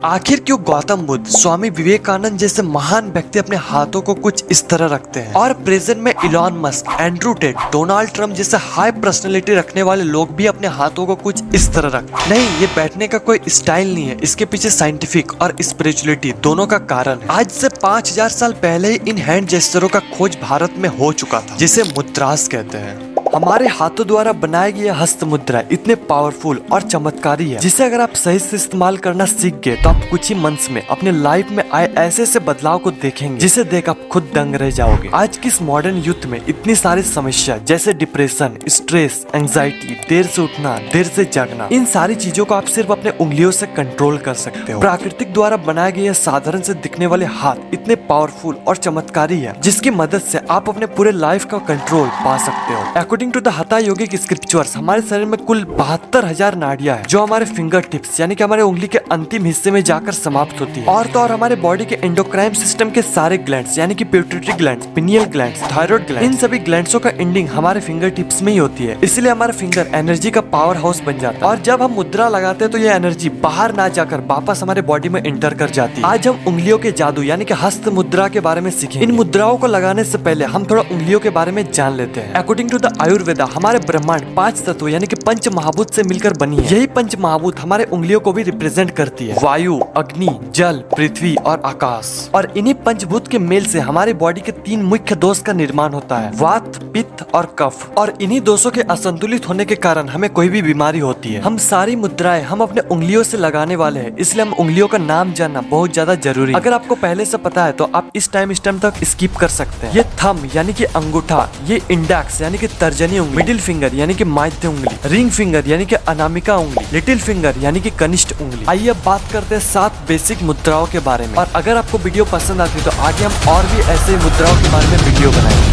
आखिर क्यों गौतम बुद्ध, स्वामी विवेकानंद जैसे महान व्यक्ति अपने हाथों को कुछ इस तरह रखते हैं और प्रेजेंट में Elon Musk, Andrew Tate, Donald Trump जैसे हाई पर्सनैलिटी रखने वाले लोग भी अपने हाथों को कुछ इस तरह रखते हैं? नहीं, ये बैठने का कोई स्टाइल नहीं है, इसके पीछे साइंटिफिक और स्पिरिचुअलिटी दोनों का कारण है। आज से 5000 साल पहले ही इन हैंड जेस्चरों का खोज भारत में हो चुका था, जिसे मुद्रास कहते हैं। हमारे हाथों द्वारा बनाए गए हस्त मुद्रा इतने पावरफुल और चमत्कारी है, जिसे अगर आप सही से इस्तेमाल करना सीख गए तो आप कुछ ही मंथ्स में अपने लाइफ में आए ऐसे बदलाव को देखेंगे जिसे देख आप खुद दंग रह जाओगे। आज की इस मॉडर्न युद्ध में इतनी सारी समस्या जैसे डिप्रेशन, स्ट्रेस, एंजाइटी, देर से उठना, देर से जागना, इन सारी चीजों को आप सिर्फ अपने उंगलियों से कंट्रोल कर सकते हो। प्राकृतिक द्वारा बनाए गए साधारण से दिखने वाले हाथ इतने पावरफुल और चमत्कारी है, जिसकी मदद से आप अपने पूरे लाइफ का कंट्रोल पा सकते हो। अकॉर्डिंग टू द हथा योगिक स्क्रिप्चर्स, हमारे शरीर में कुल 72,000 नाड़ियां हैं, जो हमारे फिंगर टिप्स यानी कि हमारे उंगली के अंतिम हिस्से में जाकर समाप्त होती है। और तो और हमारे बॉडी के एंडोक्राइन सिस्टम के सारे ग्लैंड्स यानी कि pituitary glands, pineal glands, thyroid gland, इन सभी ग्लैंड्सों का एंडिंग हमारे फिंगर टिप्स में ही होती है। इसलिए हमारा फिंगर एनर्जी का पावर हाउस बन जाता है और जब हम मुद्रा लगाते हैं तो ये एनर्जी बाहर ना जाकर वापस हमारे बॉडी में एंटर कर जाती है। आज हम उंगलियों के जादू यानी कि हस्त मुद्रा के बारे में सीखेंगे। इन मुद्राओं को लगाने से पहले हम थोड़ा उंगलियों के बारे में जान लेते हैं। अकॉर्डिंग टू द आयुर्वेदा, हमारे ब्रह्मांड 5 तत्व यानी कि पंच महाभूत से मिलकर बनी है। यही पंच महाभूत हमारे उंगलियों को भी रिप्रेजेंट करती है, वायु, अग्नि, जल, पृथ्वी और आकाश। और इन्हीं पंचभूत के मेल से हमारी बॉडी के 3 मुख्य दोष का निर्माण होता है, वात, पित्त और कफ। और इन्हीं दोषों के असंतुलित होने के कारण हमें कोई भी बीमारी होती है। हम सारी मुद्राएं हम अपने उंगलियों से लगाने वाले हैं, इसलिए हम उंगलियों का नाम जानना बहुत ज्यादा जरूरी है। अगर आपको पहले से पता है तो आप इस टाइम तक स्किप कर सकते हैं। ये थंब यानी कि अंगूठा, ये इंडेक्स यानी कि तर्जनी उंगली, मिडिल फिंगर यानी कि माध्य उंगली, रिंग फिंगर यानी कि अनामिका उंगली, लिटिल फिंगर यानी कि कनिष्ठ उंगली। आइए अब बात करते हैं 7 बेसिक मुद्राओं के बारे में। और अगर आपको वीडियो पसंद आती है तो आगे हम और भी ऐसे मुद्राओं के बारे में वीडियो बनाएंगे।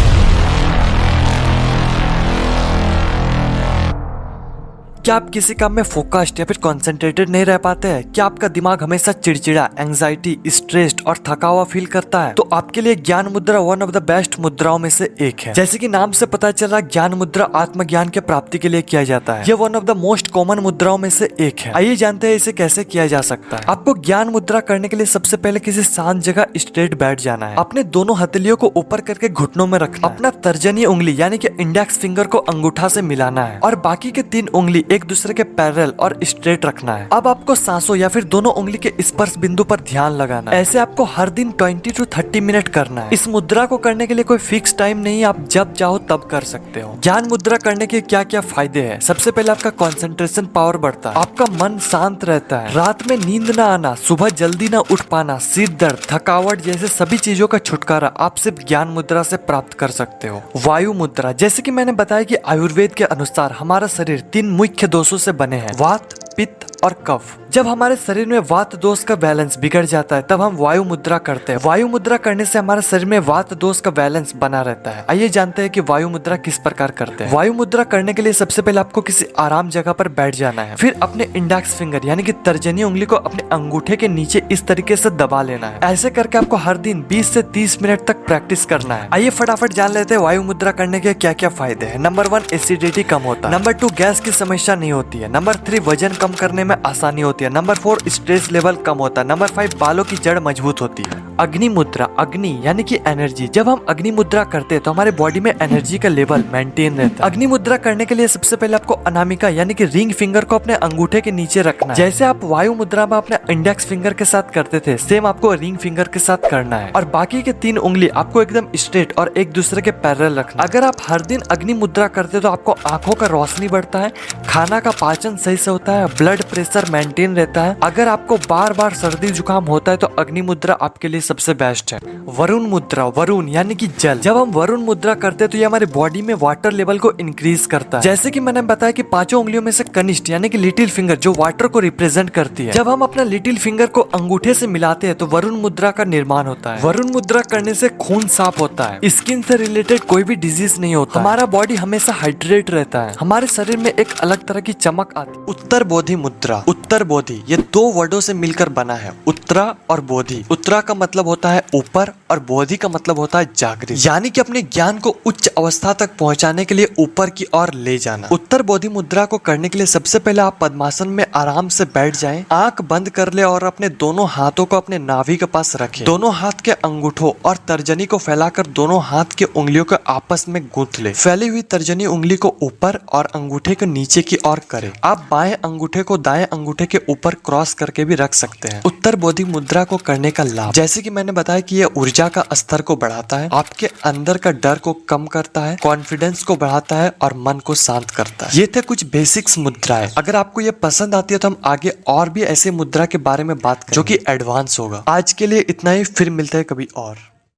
क्या आप किसी काम में फोकस्ड या फिर कॉन्सेंट्रेटेड नहीं रह पाते हैं? क्या आपका दिमाग हमेशा चिड़चिड़ा, एंजाइटी, स्ट्रेस्ड और थका हुआ फील करता है? तो आपके लिए ज्ञान मुद्रा वन ऑफ द बेस्ट मुद्राओं में से एक है। जैसे कि नाम से पता चला, ज्ञान मुद्रा आत्मज्ञान के प्राप्ति के लिए किया जाता है। ये one of the most common मुद्राओं में से एक है। आइए जानते हैं इसे कैसे किया जा सकता है। आपको ज्ञान मुद्रा करने के लिए सबसे पहले किसी शांत जगह स्ट्रेट बैठ जाना है। अपने दोनों हथेलियों को ऊपर करके घुटनों में रखना। अपना तर्जनी उंगली यानी कि इंडेक्स फिंगर को अंगूठा से मिलाना है और बाकी के 3 उंगली एक दूसरे के पैरेलल और स्ट्रेट रखना है। अब आपको सांसों या फिर दोनों उंगली के स्पर्श बिंदु पर ध्यान लगाना है। ऐसे आपको हर दिन 20 to 30 मिनट करना है। इस मुद्रा को करने के लिए कोई फिक्स टाइम नहीं, आप जब चाहो तब कर सकते हो। ज्ञान मुद्रा करने के क्या क्या फायदे हैं? सबसे पहले आपका कंसंट्रेशन पावर बढ़ता है, आपका मन शांत रहता है, रात में नींद ना आना, सुबह जल्दी ना उठ पाना, सिर दर्द, थकावट जैसे सभी चीजों का छुटकारा आप सिर्फ ज्ञान मुद्रा से प्राप्त कर सकते हो। वायु मुद्रा, जैसे कि मैंने बताया कि आयुर्वेद के अनुसार हमारा शरीर 3 मुख्य दोषों से बने हैं, वात, पित्त और कफ। जब हमारे शरीर में वात दोष का बैलेंस बिगड़ जाता है तब हम वायु मुद्रा करते हैं। वायु मुद्रा करने से हमारे शरीर में वात दोष का बैलेंस बना रहता है। आइए जानते हैं कि वायु मुद्रा किस प्रकार करते हैं। वायु मुद्रा करने के लिए सबसे पहले आपको किसी आराम जगह पर बैठ जाना है। फिर अपने इंडेक्स फिंगर यानी कि तर्जनी उंगली को अपने अंगूठे के नीचे इस तरीके से दबा लेना है। ऐसे करके आपको हर दिन 20 से 30 मिनट तक प्रैक्टिस करना है। आइए फटाफट जान लेते हैं वायु मुद्रा करने के क्या क्या फायदे हैं। नंबर 1, एसिडिटी कम होता है। नंबर 2, गैस की समस्या नहीं होती है। नंबर 3, वजन कम करने में आसानी होती है। नंबर 4, स्ट्रेस लेवल कम होता है। नंबर 5, बालों की जड़ मजबूत होती है। अग्नि मुद्रा, अग्नि यानी कि एनर्जी। जब हम अग्नि मुद्रा करते हैं तो हमारे बॉडी में एनर्जी का लेवल मेंटेन रहता है। अग्नि मुद्रा करने के लिए सबसे पहले आपको अनामिका यानी कि रिंग फिंगर को अपने अंगूठे के नीचे रखना है। जैसे आप वायु मुद्रा में अपने इंडेक्स फिंगर के साथ करते थे, सेम आपको रिंग फिंगर के साथ करना है। और बाकी के 3 उंगली आपको एकदम स्ट्रेट और एक दूसरे के पैरेलल रखना। अगर आप हर दिन अग्नि मुद्रा करते तो आपको आंखों का रोशनी बढ़ता है, खाना का पाचन सही से होता है, ब्लड प्रेशर मेंटेन रहता है। अगर आपको बार बार सर्दी जुकाम होता है तो अग्नि मुद्रा आपके लिए सबसे बेस्ट है। वरुण मुद्रा, वरुण यानी कि जल। जब हम वरुण मुद्रा करते हैं तो ये हमारे बॉडी में वाटर लेवल को इंक्रीज करता है। जैसे कि मैंने बताया कि 5 उंगलियों में से कनिष्ठ यानी कि लिटिल फिंगर जो वाटर को रिप्रेजेंट करती है, जब हम अपना लिटिल फिंगर को अंगूठे से मिलाते हैं तो वरुण मुद्रा का निर्माण होता है। वरुण मुद्रा करने से खून साफ होता है, स्किन से रिलेटेड कोई भी डिजीज नहीं होता, हमारा बॉडी हमेशा हाइड्रेट रहता है, हमारे शरीर में एक अलग तरह की चमक आती है। उत्तर बोधि मुद्रा, उत्तर बोधि ये 2 वर्डों से मिलकर बना है, उत्तरा और बोधि। उत्तरा का मतलब मतलब होता है ऊपर और बोधि का मतलब होता है जागृत, यानी कि अपने ज्ञान को उच्च अवस्था तक पहुंचाने के लिए ऊपर की ओर ले जाना। उत्तर बोधि मुद्रा को करने के लिए सबसे पहले आप पद्मासन में आराम से बैठ जाएं, आंख बंद कर ले और अपने दोनों हाथों को अपने नाभि के पास रखें। दोनों हाथ के अंगूठों और तर्जनी को फैलाकर दोनों हाथ के उंगलियों को आपस में गूंथ ले। फैली हुई तर्जनी उंगली को ऊपर और अंगूठे को नीचे की ओर करें। आप बाएं अंगूठे को दाएं अंगूठे के ऊपर क्रॉस करके भी रख सकते हैं। उत्तर बोधि मुद्रा को करने का लाभ, जैसे कि मैंने बताया कि यह ऊर्जा का स्तर को बढ़ाता है, आपके अंदर का डर को कम करता है, कॉन्फिडेंस को बढ़ाता है और मन को शांत करता है। ये थे कुछ बेसिक्स मुद्राएं। अगर आपको ये पसंद आती है तो हम आगे और भी ऐसे मुद्रा के बारे में बात करें जो कि एडवांस होगा। आज के लिए इतना ही, फिर मिलते हैं कभी और।